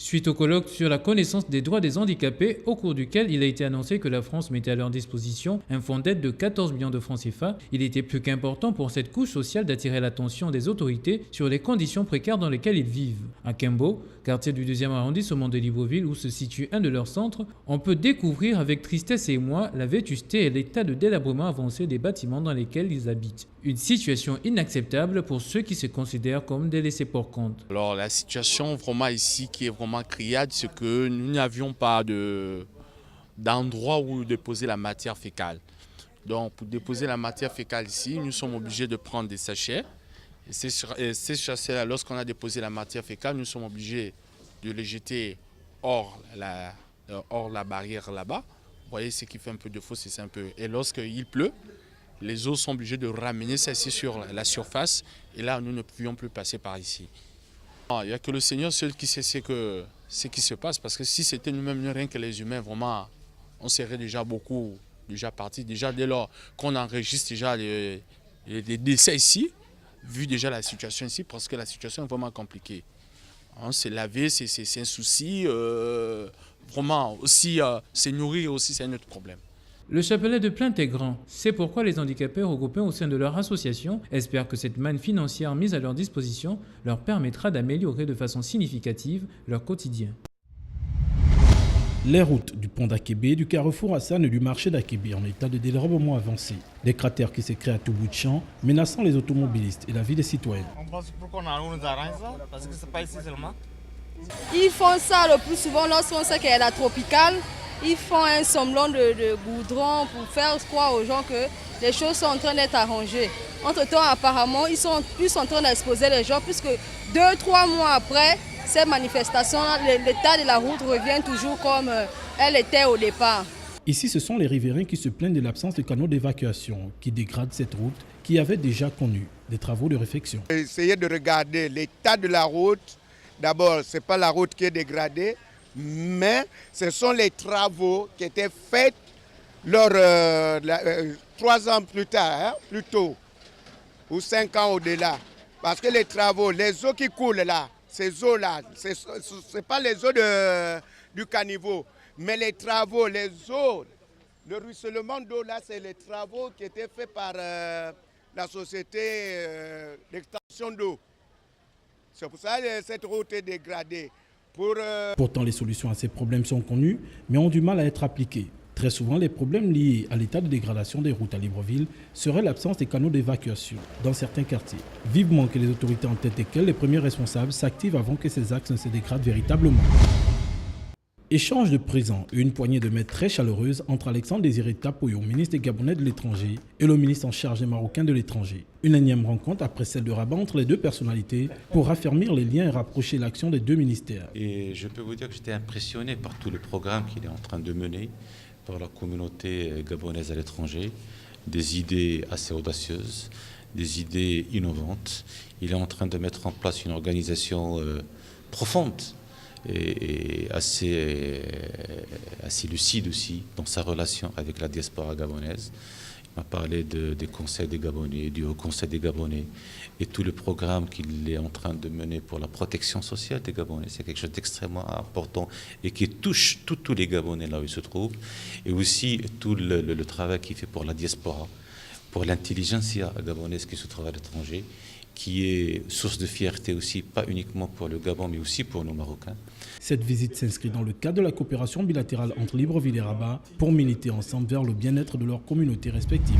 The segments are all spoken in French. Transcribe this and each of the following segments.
Suite au colloque sur la connaissance des droits des handicapés, au cours duquel il a été annoncé que la France mettait à leur disposition un fonds d'aide de 14 millions de francs CFA, il était plus qu'important pour cette couche sociale d'attirer l'attention des autorités sur les conditions précaires dans lesquelles ils vivent. À Kembo, quartier du 2e arrondissement de Libreville où se situe un de leurs centres, on peut découvrir avec tristesse et émoi la vétusté et l'état de délabrement avancé des bâtiments dans lesquels ils habitent. Une situation inacceptable pour ceux qui se considèrent comme des laissés-pour-compte. Alors la situation vraiment ici qui est vraiment criade, c'est que nous n'avions pas d'endroit où déposer la matière fécale. Donc pour déposer la matière fécale ici, nous sommes obligés de prendre des sachets. Et ces sachets-là, lorsqu'on a déposé la matière fécale, nous sommes obligés de les jeter hors la barrière là-bas. Vous voyez ce qui fait un peu de faux, c'est un peu. Et lorsqu'il pleut, les eaux sont obligées de ramener ça ici sur la surface. Et là, nous ne pouvions plus passer par ici. Il n'y a que le Seigneur seul qui sait ce qui se passe. Parce que si c'était nous-mêmes, rien que les humains, vraiment, on serait déjà partis. Déjà dès lors qu'on enregistre déjà les décès ici, vu déjà la situation ici, parce que la situation est vraiment compliquée. Se laver, c'est un souci. Vraiment, aussi, se nourrir aussi, c'est un autre problème. Le chapelet de plainte est grand. C'est pourquoi les handicapés regroupés au sein de leur association espèrent que cette manne financière mise à leur disposition leur permettra d'améliorer de façon significative leur quotidien. Les routes du pont d'Akébé, du carrefour Hassan et du marché d'Akébé en état de dérèglement avancé. Des cratères qui se créent à tout bout de champ, menaçant les automobilistes et la vie des citoyens. On pense pourquoi on nous arrange ça, parce que c'est pas ici seulement. Ils font ça le plus souvent lorsqu'on sait qu'il y a la tropicale. Ils font un semblant de goudron pour faire croire aux gens que les choses sont en train d'être arrangées. Entre-temps, apparemment, ils sont plus en train d'exposer les gens puisque 2-3 mois après ces manifestations, l'état de la route revient toujours comme elle était au départ. Ici, ce sont les riverains qui se plaignent de l'absence de canaux d'évacuation qui dégradent cette route qui avait déjà connu des travaux de réfection. Essayez de regarder l'état de la route. D'abord, ce n'est pas la route qui est dégradée, mais ce sont les travaux qui étaient faits 3 ans plus tard, plus tôt, ou 5 ans au-delà. Parce que les travaux, les eaux qui coulent là, ces eaux-là, ce n'est pas les eaux du caniveau, mais les travaux, les eaux, le ruissellement d'eau là, c'est les travaux qui étaient faits par la société d'extraction d'eau. C'est pour ça que cette route est dégradée. Pourtant, les solutions à ces problèmes sont connues, mais ont du mal à être appliquées. Très souvent, les problèmes liés à l'état de dégradation des routes à Libreville seraient l'absence des canaux d'évacuation dans certains quartiers. Vivement que les autorités en tête desquelles les premiers responsables s'activent avant que ces axes ne se dégradent véritablement. Échange de présents et une poignée de main très chaleureuse entre Alexandre Désiré Tapoyo, ministre des Gabonais de l'étranger, et le ministre en charge des Marocains de l'étranger. Une énième rencontre après celle de Rabat entre les deux personnalités pour raffermir les liens et rapprocher l'action des deux ministères. Et je peux vous dire que j'étais impressionné par tout le programme qu'il est en train de mener par la communauté gabonaise à l'étranger, des idées assez audacieuses, des idées innovantes. Il est en train de mettre en place une organisation profonde et assez lucide aussi dans sa relation avec la diaspora gabonaise. Il m'a parlé des conseils des Gabonais, du Haut Conseil des Gabonais et tout le programme qu'il est en train de mener pour la protection sociale des Gabonais. C'est quelque chose d'extrêmement important et qui touche tous les Gabonais là où ils se trouvent. Et aussi tout le travail qu'il fait pour la diaspora, pour l'intelligentsia gabonaise qui se trouve à l'étranger, qui est source de fierté aussi, pas uniquement pour le Gabon, mais aussi pour nos Marocains. Cette visite s'inscrit dans le cadre de la coopération bilatérale entre Libreville et Rabat pour militer ensemble vers le bien-être de leurs communautés respectives.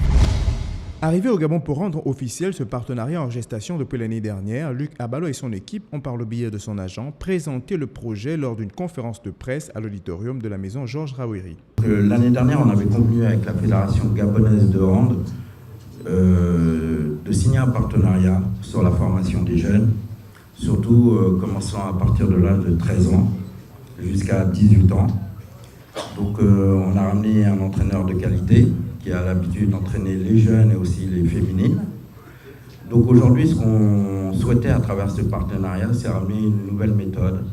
Arrivé au Gabon pour rendre officiel ce partenariat en gestation depuis l'année dernière, Luc Abalo et son équipe ont, par le biais de son agent, présenté le projet lors d'une conférence de presse à l'auditorium de la maison Georges Rawiri. L'année dernière, on avait convenu avec la Fédération gabonaise de hand de signer un partenariat sur la formation des jeunes, surtout commençant à partir de l'âge de 13 ans jusqu'à 18 ans. Donc on a ramené un entraîneur de qualité qui a l'habitude d'entraîner les jeunes et aussi les féminines. Donc aujourd'hui, ce qu'on souhaitait à travers ce partenariat, c'est ramener une nouvelle méthode,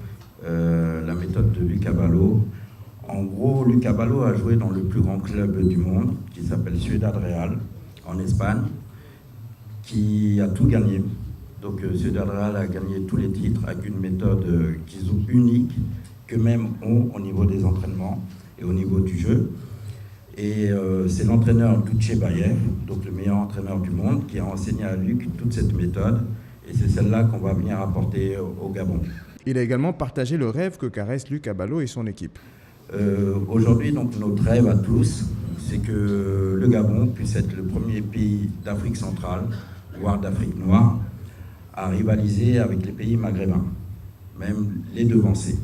la méthode de Luc Abalo. En gros, Luc Abalo a joué dans le plus grand club du monde, qui s'appelle Ciudad Real, en Espagne, qui a tout gagné. Donc Cédral a gagné tous les titres avec une méthode qu'ils ont unique, qu'eux-mêmes ont au niveau des entraînements et au niveau du jeu. Et c'est l'entraîneur Touché Bayev, donc le meilleur entraîneur du monde, qui a enseigné à Luc toute cette méthode. Et c'est celle-là qu'on va venir apporter au Gabon. Il a également partagé le rêve que caresse Luc Abalo et son équipe. Aujourd'hui, donc, notre rêve à tous, c'est que le Gabon puisse être le premier pays d'Afrique centrale, voire d'Afrique noire, à rivaliser avec les pays maghrébins, même les devancer.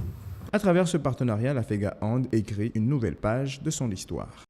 À travers ce partenariat, la FEGA Hand écrit une nouvelle page de son histoire.